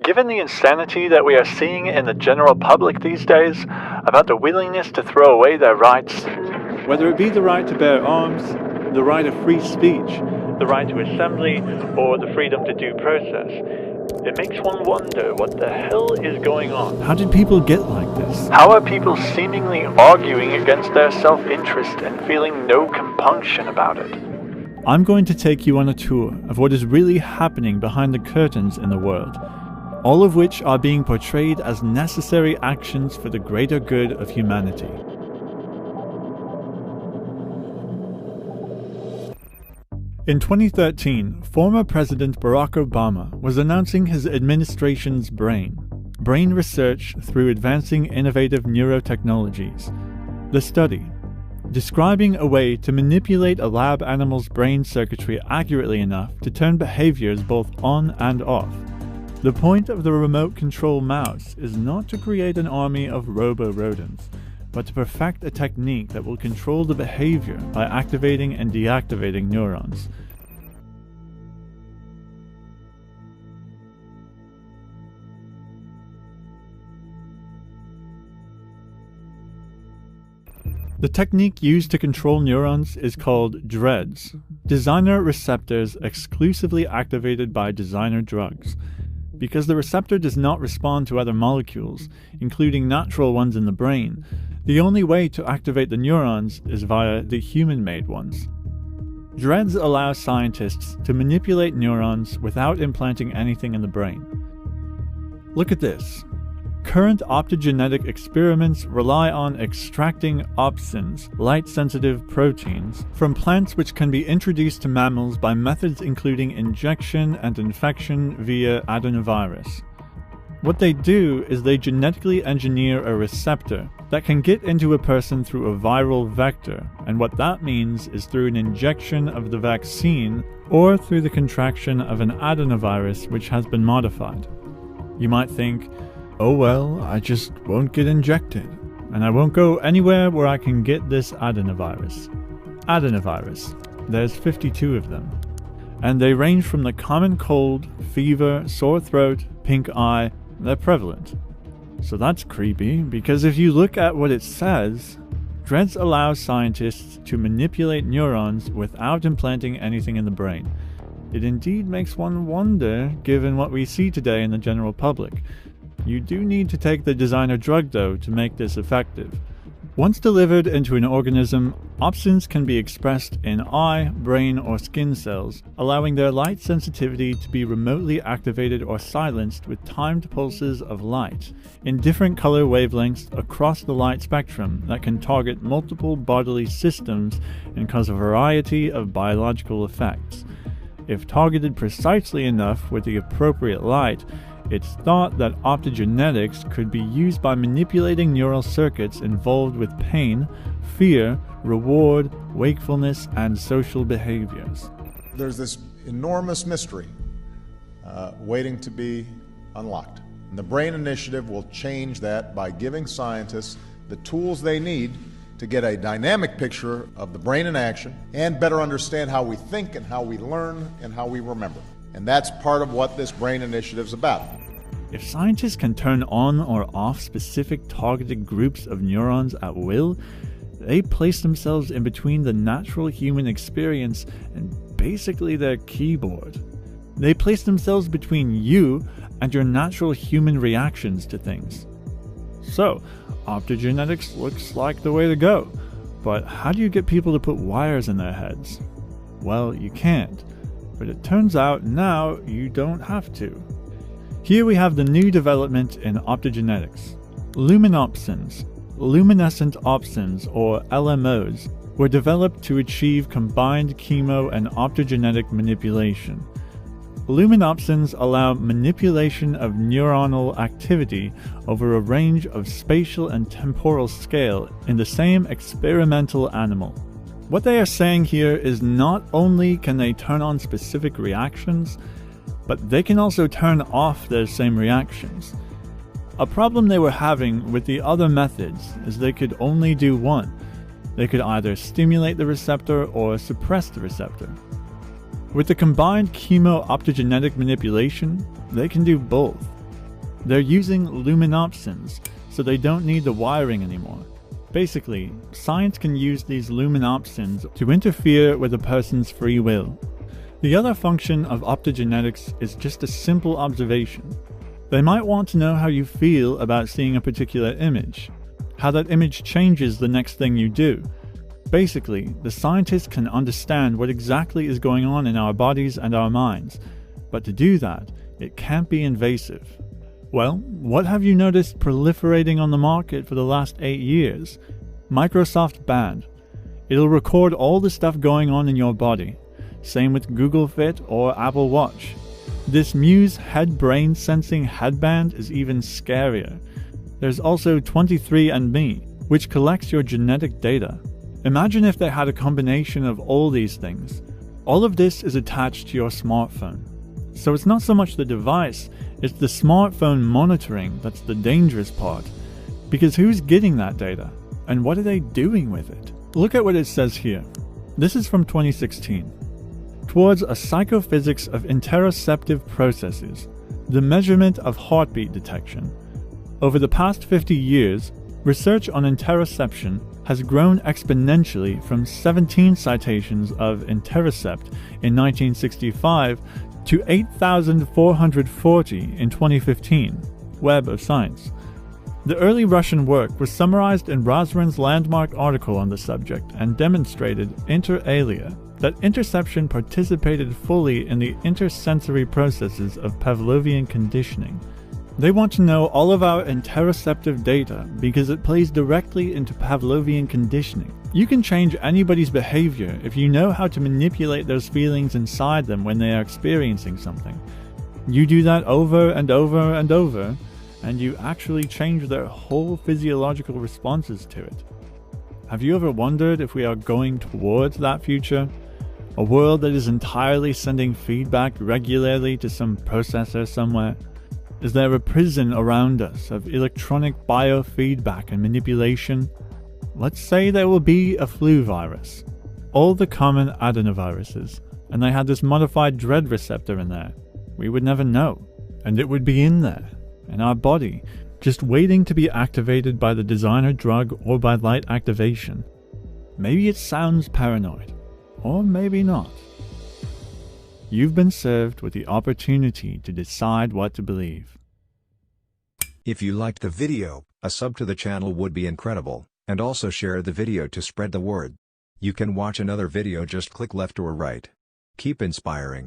Given the insanity that we are seeing in the general public these days about the willingness to throw away their rights, whether it be the right to bear arms, the right of free speech, the right to assembly, or the freedom to due process, it makes one wonder what the hell is going on. How did people get like this? How are people seemingly arguing against their self-interest and feeling no compunction about it? I'm going to take you on a tour of what is really happening behind the curtains in the world, all of which are being portrayed as necessary actions for the greater good of humanity. In 2013, former President Barack Obama was announcing his administration's brain research through advancing innovative neurotechnologies. The study, describing a way to manipulate a lab animal's brain circuitry accurately enough to turn behaviors both on and off. The point of the remote control mouse is not to create an army of robo-rodents, but to perfect a technique that will control the behavior by activating and deactivating neurons. The technique used to control neurons is called DREADS, designer receptors exclusively activated by designer drugs. Because the receptor does not respond to other molecules, including natural ones in the brain, the only way to activate the neurons is via the human-made ones. DREADS allows scientists to manipulate neurons without implanting anything in the brain. Look at this. Current optogenetic experiments rely on extracting opsins, light-sensitive proteins, from plants which can be introduced to mammals by methods including injection and infection via adenovirus. What they do is they genetically engineer a receptor that can get into a person through a viral vector, and what that means is through an injection of the vaccine or through the contraction of an adenovirus which has been modified. You might think, oh well, I just won't get injected, and I won't go anywhere where I can get this adenovirus. Adenovirus. There's 52 of them. And they range from the common cold, fever, sore throat, pink eye. They're prevalent. So that's creepy, because if you look at what it says, DREADS allows scientists to manipulate neurons without implanting anything in the brain. It indeed makes one wonder, given what we see today in the general public. You do need to take the designer drug, though, to make this effective. Once delivered into an organism, opsins can be expressed in eye, brain, or skin cells, allowing their light sensitivity to be remotely activated or silenced with timed pulses of light in different color wavelengths across the light spectrum that can target multiple bodily systems and cause a variety of biological effects. If targeted precisely enough with the appropriate light, it's thought that optogenetics could be used by manipulating neural circuits involved with pain, fear, reward, wakefulness, and social behaviors. There's this enormous mystery waiting to be unlocked. And the Brain Initiative will change that by giving scientists the tools they need to get a dynamic picture of the brain in action and better understand how we think and how we learn and how we remember. And that's part of what this Brain Initiative is about. If scientists can turn on or off specific targeted groups of neurons at will, they place themselves in between the natural human experience and basically their keyboard. They place themselves between you and your natural human reactions to things. So, optogenetics looks like the way to go. But how do you get people to put wires in their heads? Well, you can't. But it turns out now you don't have to. Here we have the new development in optogenetics. Luminopsins, luminescent opsins, or LMOs, were developed to achieve combined chemo and optogenetic manipulation. Luminopsins allow manipulation of neuronal activity over a range of spatial and temporal scale in the same experimental animal. What they are saying here is not only can they turn on specific reactions, but they can also turn off those same reactions. A problem they were having with the other methods is they could only do one. They could either stimulate the receptor or suppress the receptor. With the combined chemo-optogenetic manipulation, they can do both. They're using luminopsins, so they don't need the wiring anymore. Basically, science can use these luminopsins to interfere with a person's free will. The other function of optogenetics is just a simple observation. They might want to know how you feel about seeing a particular image, how that image changes the next thing you do. Basically, the scientists can understand what exactly is going on in our bodies and our minds, but to do that, it can't be invasive. Well, what have you noticed proliferating on the market for the last 8 years? Microsoft Band. It'll record all the stuff going on in your body. Same with Google Fit or Apple Watch. This Muse head brain sensing headband is even scarier. There's also 23andMe, which collects your genetic data. Imagine if they had a combination of all these things. All of this is attached to your smartphone. So it's not so much the device, it's the smartphone monitoring that's the dangerous part. Because who's getting that data? And what are they doing with it? Look at what it says here. This is from 2016. Towards a psychophysics of interoceptive processes, the measurement of heartbeat detection. Over the past 50 years, research on interoception has grown exponentially from 17 citations of interocept in 1965 to 8,440 in 2015, Web of Science. The early Russian work was summarized in Razran's landmark article on the subject and demonstrated, inter alia, that interception participated fully in the intersensory processes of Pavlovian conditioning. They want to know all of our interoceptive data because it plays directly into Pavlovian conditioning. You can change anybody's behavior if you know how to manipulate those feelings inside them when they are experiencing something. You do that over and over and over, and you actually change their whole physiological responses to it. Have you ever wondered if we are going towards that future? A world that is entirely sending feedback regularly to some processor somewhere? Is there a prison around us of electronic biofeedback and manipulation? Let's say there will be a flu virus, all the common adenoviruses, and they had this modified dread receptor in there. We would never know, and it would be in there, in our body, just waiting to be activated by the designer drug or by light activation. Maybe it sounds paranoid, or maybe not. You've been served with the opportunity to decide what to believe. If you liked the video, a sub to the channel would be incredible, and also share the video to spread the word. You can watch another video, just click left or right. Keep inspiring.